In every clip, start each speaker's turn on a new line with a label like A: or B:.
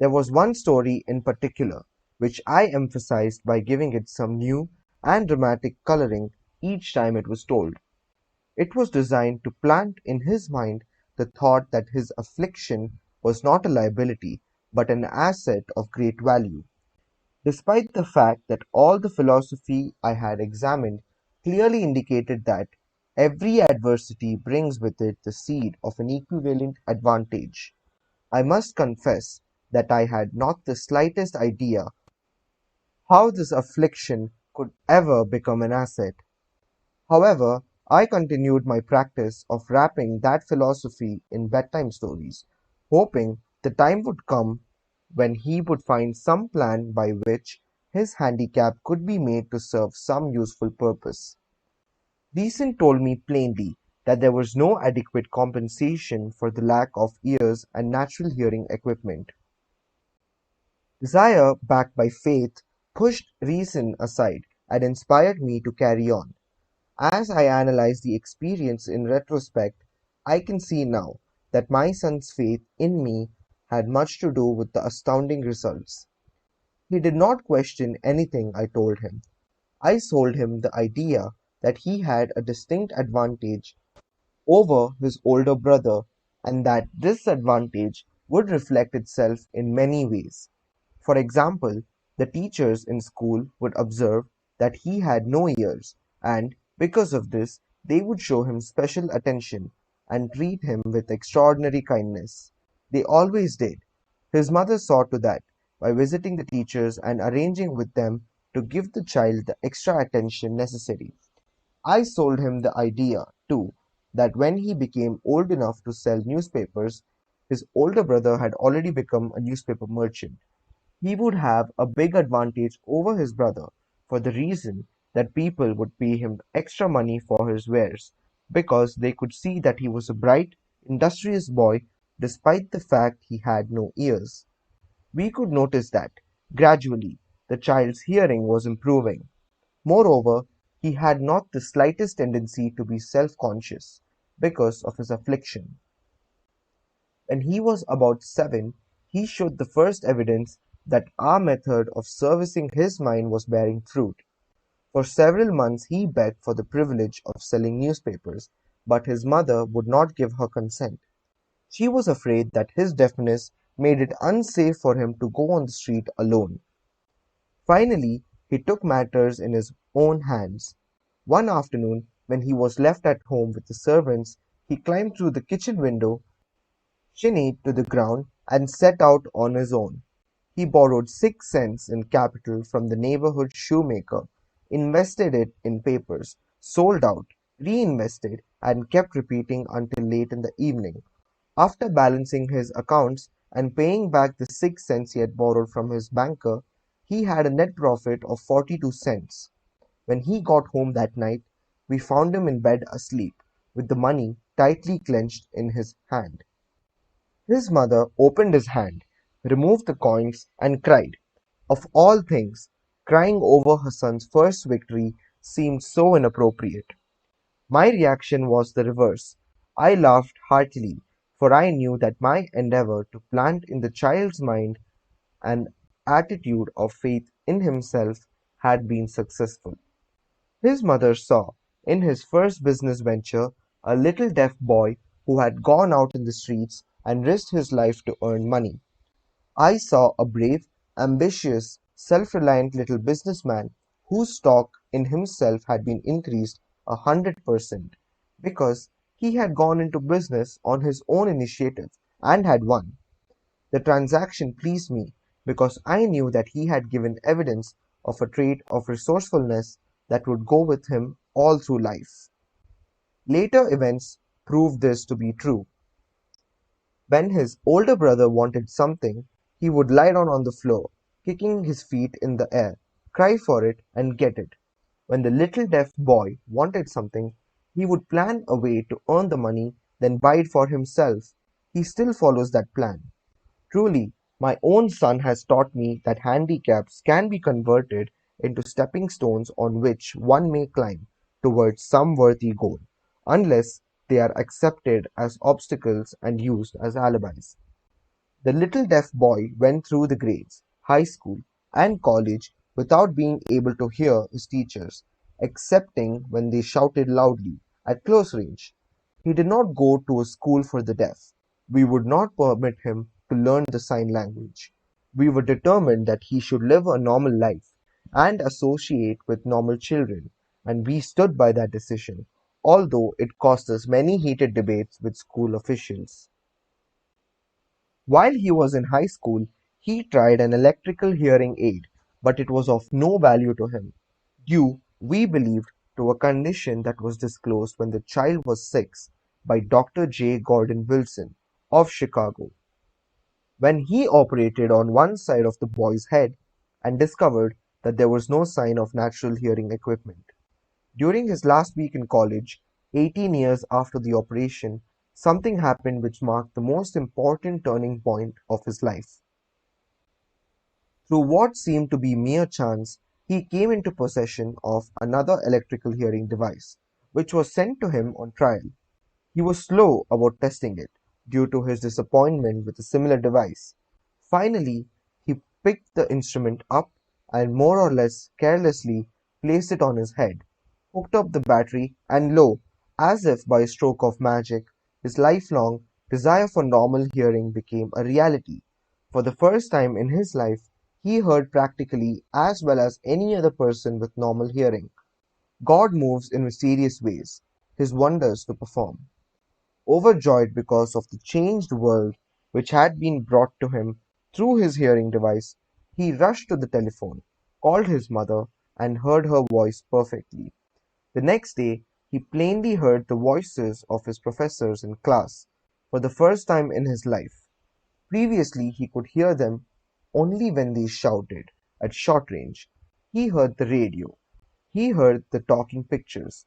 A: There was one story in particular which I emphasized by giving it some new and dramatic coloring each time it was told. It was designed to plant in his mind the thought that his affliction was not a liability, but an asset of great value. Despite the fact that all the philosophy I had examined clearly indicated that every adversity brings with it the seed of an equivalent advantage, I must confess that I had not the slightest idea how this affliction could ever become an asset. However, I continued my practice of wrapping that philosophy in bedtime stories, hoping the time would come when he would find some plan by which his handicap could be made to serve some useful purpose. Reason told me plainly that there was no adequate compensation for the lack of ears and natural hearing equipment. Desire, backed by faith, pushed reason aside and inspired me to carry on. As I analyze the experience in retrospect, I can see now that my son's faith in me had much to do with the astounding results. He did not question anything I told him. I sold him the idea that he had a distinct advantage over his older brother and that this advantage would reflect itself in many ways. For example, the teachers in school would observe that he had no ears, and because of this, they would show him special attention and treat him with extraordinary kindness. They always did. His mother saw to that by visiting the teachers and arranging with them to give the child the extra attention necessary. I sold him the idea, too, that when he became old enough to sell newspapers, his older brother had already become a newspaper merchant. He would have a big advantage over his brother for the reason that people would pay him extra money for his wares because they could see that he was a bright, industrious boy despite the fact he had no ears. We could notice that, gradually, the child's hearing was improving. Moreover, he had not the slightest tendency to be self-conscious because of his affliction. When he was about 7, he showed the first evidence that our method of servicing his mind was bearing fruit. For several months he begged for the privilege of selling newspapers, but his mother would not give her consent. She was afraid that his deafness made it unsafe for him to go on the street alone. Finally, he took matters in his own hands. One afternoon, when he was left at home with the servants, he climbed through the kitchen window, shinnied to the ground, and set out on his own. He borrowed 6 cents in capital from the neighborhood shoemaker, invested it in papers, sold out, reinvested, and kept repeating until late in the evening. After balancing his accounts and paying back the 6 cents he had borrowed from his banker, he had a net profit of 42 cents. When he got home that night, we found him in bed asleep, with the money tightly clenched in his hand. His mother opened his hand, removed the coins, and cried. Of all things, crying over her son's first victory seemed so inappropriate. My reaction was the reverse. I laughed heartily, for I knew that my endeavor to plant in the child's mind an attitude of faith in himself had been successful. His mother saw, in his first business venture, a little deaf boy who had gone out in the streets and risked his life to earn money. I saw a brave, ambitious, self-reliant little businessman whose stock in himself had been increased 100% because he had gone into business on his own initiative and had won. The transaction pleased me because I knew that he had given evidence of a trait of resourcefulness that would go with him all through life. Later events proved this to be true. When his older brother wanted something, he would lie down on the floor, kicking his feet in the air, cry for it, and get it. When the little deaf boy wanted something, he would plan a way to earn the money, then buy it for himself. He still follows that plan. Truly, my own son has taught me that handicaps can be converted into stepping stones on which one may climb towards some worthy goal, unless they are accepted as obstacles and used as alibis. The little deaf boy went through the grades, high school, and college without being able to hear his teachers, excepting when they shouted loudly at close range. He did not go to a school for the deaf. We would not permit him to learn the sign language. We were determined that he should live a normal life and associate with normal children, and we stood by that decision, although it cost us many heated debates with school officials. While he was in high school, he tried an electrical hearing aid, but it was of no value to him, due, we believed, to a condition that was disclosed when the child was 6 by Dr. J. Gordon Wilson of Chicago, when he operated on one side of the boy's head and discovered that there was no sign of natural hearing equipment. During his last week in college, 18 years after the operation, something happened which marked the most important turning point of his life. Through what seemed to be mere chance, he came into possession of another electrical hearing device, which was sent to him on trial. He was slow about testing it, due to his disappointment with a similar device. Finally, he picked the instrument up and more or less carelessly placed it on his head, hooked up the battery, and lo, as if by a stroke of magic, his lifelong desire for normal hearing became a reality. For the first time in his life, he heard practically as well as any other person with normal hearing. God moves in mysterious ways, his wonders to perform. Overjoyed because of the changed world which had been brought to him through his hearing device, he rushed to the telephone, called his mother, and heard her voice perfectly. The next day, he plainly heard the voices of his professors in class for the first time in his life. Previously, he could hear them only when they shouted at short range. He heard the radio. He heard the talking pictures.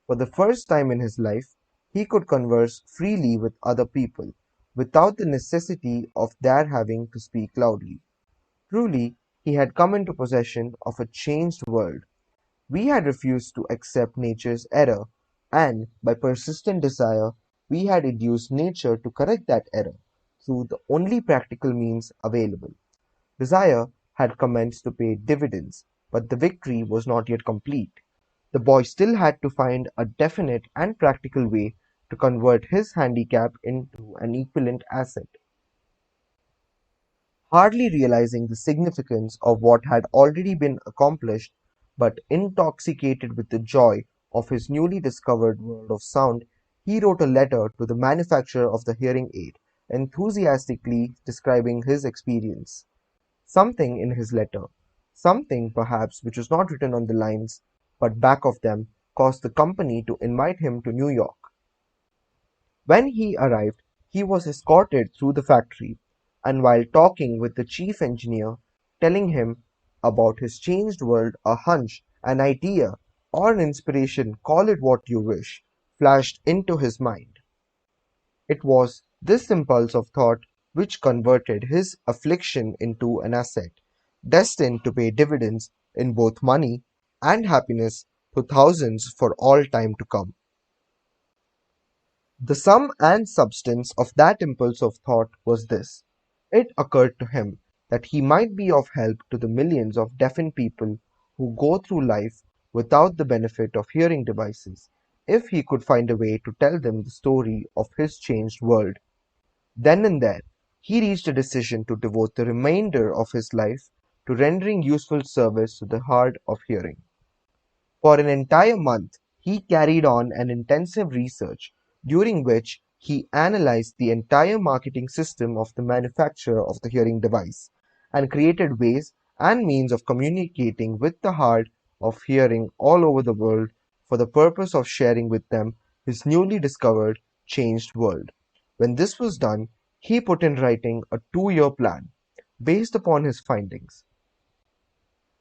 A: For the first time in his life, he could converse freely with other people, without the necessity of their having to speak loudly. Truly, he had come into possession of a changed world. We had refused to accept nature's error, and by persistent desire, we had induced nature to correct that error through the only practical means available. Desire had commenced to pay dividends, but the victory was not yet complete. The boy still had to find a definite and practical way to convert his handicap into an equivalent asset. Hardly realizing the significance of what had already been accomplished, but intoxicated with the joy of his newly discovered world of sound, he wrote a letter to the manufacturer of the hearing aid, enthusiastically describing his experience. Something in his letter, something perhaps which was not written on the lines, but back of them, caused the company to invite him to New York. When he arrived, he was escorted through the factory, and while talking with the chief engineer, telling him about his changed world, a hunch, an idea, or an inspiration, call it what you wish, flashed into his mind. It was this impulse of thought which converted his affliction into an asset, destined to pay dividends in both money and happiness to thousands for all time to come. The sum and substance of that impulse of thought was this: it occurred to him that he might be of help to the millions of deafened people who go through life without the benefit of hearing devices, if he could find a way to tell them the story of his changed world. Then and there, he reached a decision to devote the remainder of his life to rendering useful service to the hard of hearing. For an entire month, he carried on an intensive research, during which he analyzed the entire marketing system of the manufacturer of the hearing device, and created ways and means of communicating with the hard of hearing all over the world for the purpose of sharing with them his newly discovered, changed world. When this was done, he put in writing a 2-year plan, based upon his findings.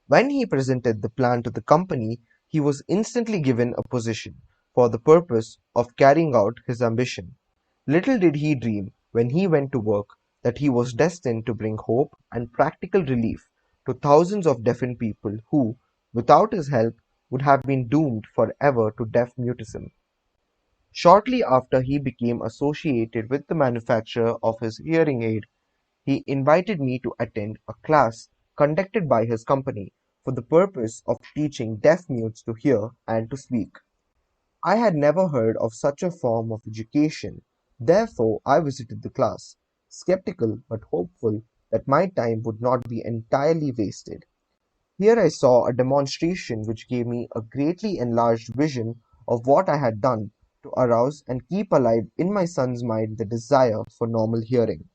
A: When he presented the plan to the company, he was instantly given a position, for the purpose of carrying out his ambition. Little did he dream, when he went to work, that he was destined to bring hope and practical relief to thousands of deafened people who, without his help, would have been doomed forever to deaf mutism. Shortly after he became associated with the manufacturer of his hearing aid, he invited me to attend a class conducted by his company for the purpose of teaching deaf mutes to hear and to speak. I had never heard of such a form of education. Therefore, I visited the class, skeptical but hopeful that my time would not be entirely wasted. Here I saw a demonstration which gave me a greatly enlarged vision of what I had done to arouse and keep alive in my son's mind the desire for normal hearing.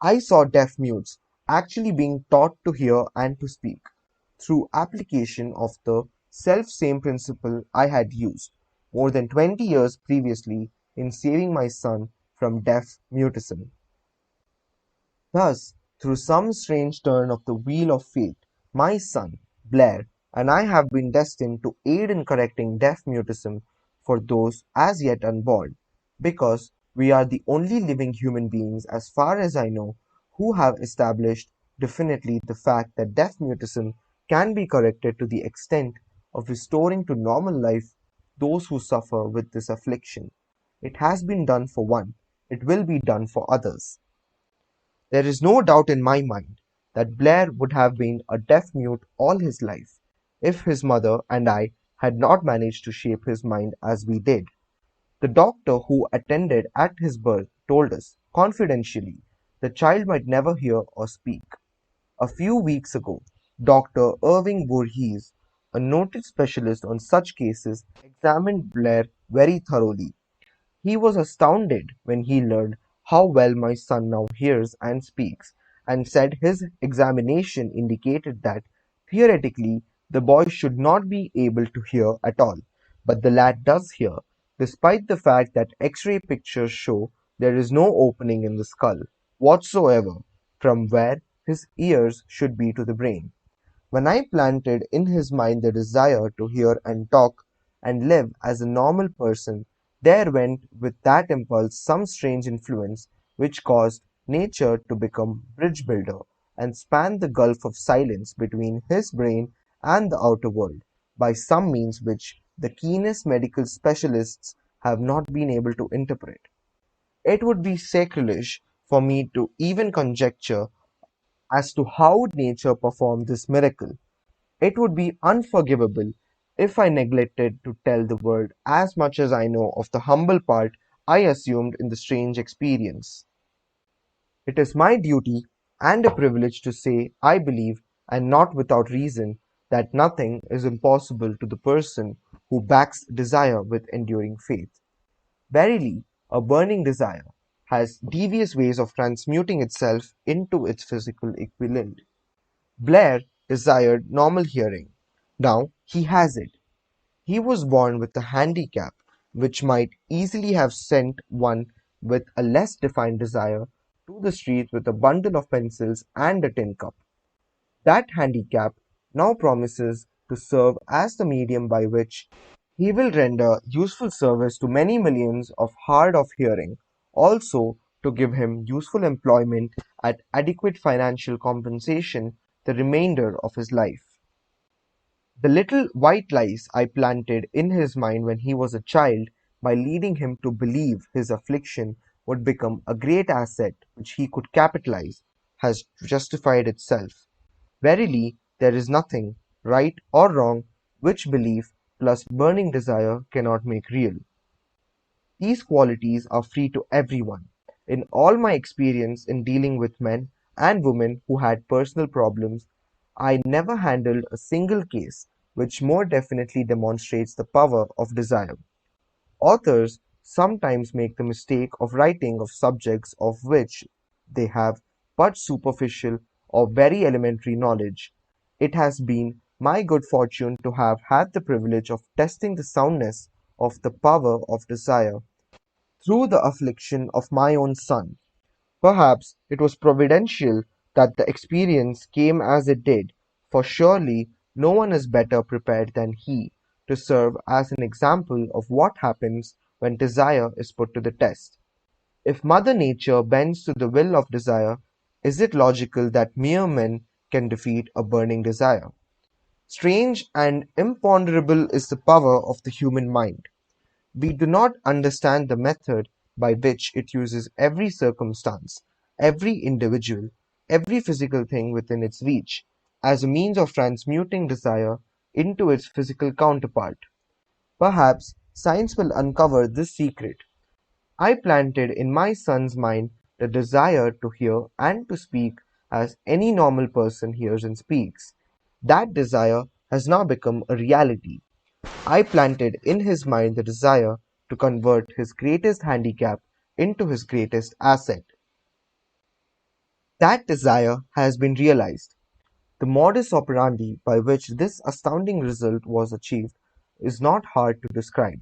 A: I saw deaf mutes actually being taught to hear and to speak through application of the self-same principle I had used more than 20 years previously in saving my son from deaf mutism. Thus, through some strange turn of the wheel of fate, my son, Blair, and I have been destined to aid in correcting deaf mutism for those as yet unborn, because we are the only living human beings, as far as I know, who have established definitely the fact that deaf mutism can be corrected to the extent of restoring to normal life those who suffer with this affliction. It has been done for one, it will be done for others. There is no doubt in my mind that Blair would have been a deaf mute all his life if his mother and I had not managed to shape his mind as we did. The doctor who attended at his birth told us, confidentially, the child might never hear or speak. A few weeks ago, Dr. Irving Voorhees, a noted specialist on such cases, examined Blair very thoroughly. He was astounded when he learned how well my son now hears and speaks, and said his examination indicated that, theoretically, the boy should not be able to hear at all, but the lad does hear, despite the fact that X-ray pictures show there is no opening in the skull whatsoever from where his ears should be to the brain. When I planted in his mind the desire to hear and talk and live as a normal person, there went with that impulse some strange influence which caused nature to become bridge builder and span the gulf of silence between his brain and the outer world by some means which the keenest medical specialists have not been able to interpret. It would be sacrilege for me to even conjecture as to how nature performed this miracle. It would be unforgivable if I neglected to tell the world as much as I know of the humble part I assumed in the strange experience. It is my duty and a privilege to say I believe, and not without reason, that nothing is impossible to the person who backs desire with enduring faith. Verily, a burning desire has devious ways of transmuting itself into its physical equivalent. Blair desired normal hearing. Now he has it. He was born with a handicap which might easily have sent one with a less defined desire to the street with a bundle of pencils and a tin cup. That handicap now promises to serve as the medium by which he will render useful service to many millions of hard of hearing, also to give him useful employment at adequate financial compensation the remainder of his life. The little white lies I planted in his mind when he was a child, by leading him to believe his affliction would become a great asset which he could capitalize, has justified itself. Verily, there is nothing, right or wrong, which belief plus burning desire cannot make real. These qualities are free to everyone. In all my experience in dealing with men and women who had personal problems, I never handled a single case which more definitely demonstrates the power of desire. Authors sometimes make the mistake of writing of subjects of which they have but superficial or very elementary knowledge. It has been my good fortune to have had the privilege of testing the soundness of the power of desire through the affliction of my own son. Perhaps it was providential that the experience came as it did, for surely no one is better prepared than he to serve as an example of what happens when desire is put to the test. If Mother Nature bends to the will of desire, is it logical that mere men can defeat a burning desire? Strange and imponderable is the power of the human mind. We do not understand the method by which it uses every circumstance, every individual, every physical thing within its reach, as a means of transmuting desire into its physical counterpart. Perhaps science will uncover this secret. I planted in my son's mind the desire to hear and to speak as any normal person hears and speaks. That desire has now become a reality. I planted in his mind the desire to convert his greatest handicap into his greatest asset. That desire has been realized. The modus operandi by which this astounding result was achieved is not hard to describe.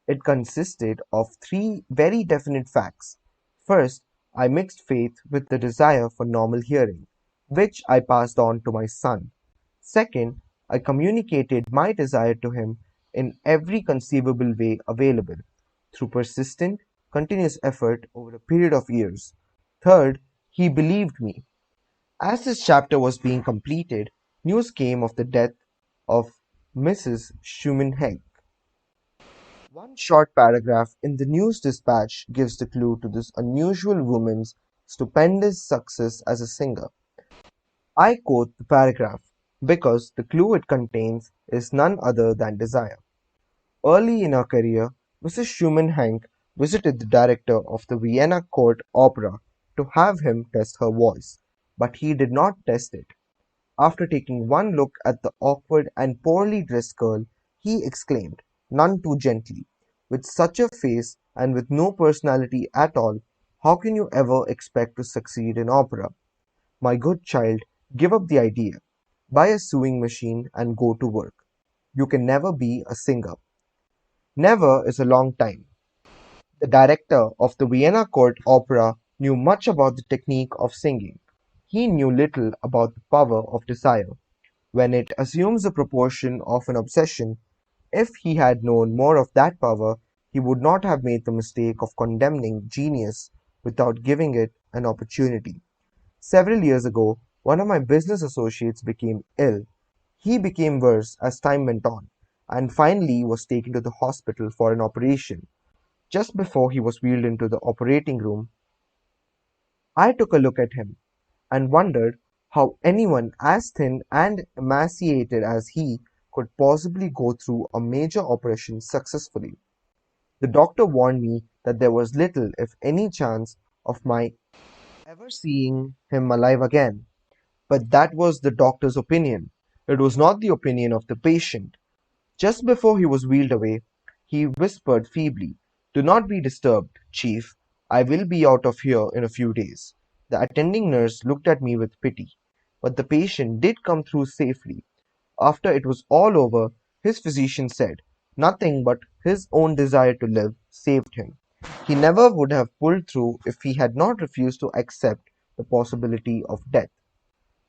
A: It consisted of three very definite facts. First, I mixed faith with the desire for normal hearing, which I passed on to my son. Second, I communicated my desire to him in every conceivable way available, through persistent, continuous effort over a period of years. Third, he believed me. As this chapter was being completed, news came of the death of Mrs. Schumann-Heck. One short paragraph in the news dispatch gives the clue to this unusual woman's stupendous success as a singer. I quote the paragraph because the clue it contains is none other than desire. Early in her career, Mrs. Schumann-Heck visited the director of the Vienna Court Opera to have him test her voice, but he did not test it. After taking one look at the awkward and poorly dressed girl, he exclaimed, none too gently, with such a face and with no personality at all, how can you ever expect to succeed in opera? My good child, give up the idea. Buy a sewing machine and go to work. You can never be a singer. Never is a long time. The director of the Vienna Court Opera knew much about the technique of singing. He knew little about the power of desire. When it assumes the proportion of an obsession, if he had known more of that power, he would not have made the mistake of condemning genius without giving it an opportunity. Several years ago, one of my business associates became ill. He became worse as time went on, and finally was taken to the hospital for an operation. Just before he was wheeled into the operating room, I took a look at him and wondered how anyone as thin and emaciated as he could possibly go through a major operation successfully. The doctor warned me that there was little, if any, chance of my ever seeing him alive again. But that was the doctor's opinion. It was not the opinion of the patient. Just before he was wheeled away, he whispered feebly, do not be disturbed, Chief. I will be out of here in a few days. The attending nurse looked at me with pity. But the patient did come through safely. After it was all over, his physician said, nothing but his own desire to live saved him. He never would have pulled through if he had not refused to accept the possibility of death.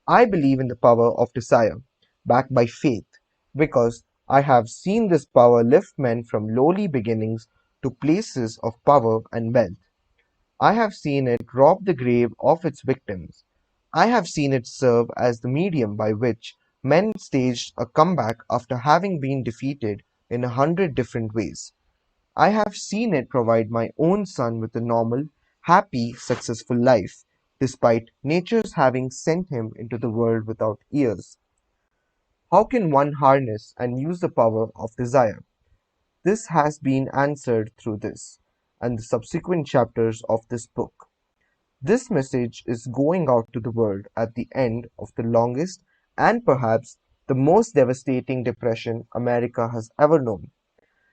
A: I believe in the power of desire, backed by faith, because I have seen this power lift men from lowly beginnings to places of power and wealth. I have seen it rob the grave of its victims. I have seen it serve as the medium by which men staged a comeback after having been defeated in 100 different ways. I have seen it provide my own son with a normal, happy, successful life, despite nature's having sent him into the world without ears. How can one harness and use the power of desire? This has been answered through this and the subsequent chapters of this book. This message is going out to the world at the end of the longest and perhaps the most devastating depression America has ever known.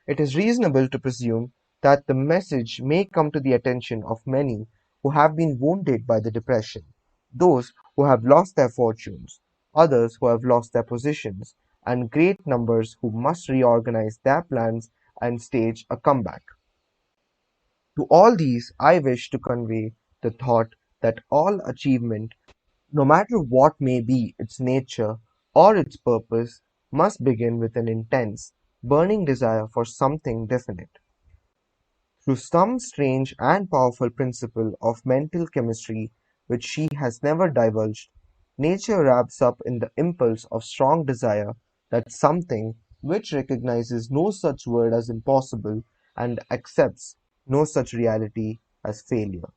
A: It is reasonable to presume that the message may come to the attention of many who have been wounded by the depression, those who have lost their fortunes, others who have lost their positions, and great numbers who must reorganize their plans and stage a comeback. To all these I wish to convey the thought that all achievement, no matter what may be its nature or its purpose, must begin with an intense, burning desire for something definite. Through some strange and powerful principle of mental chemistry which she has never divulged, nature wraps up in the impulse of strong desire that something which recognizes no such word as impossible and accepts no such reality as failure.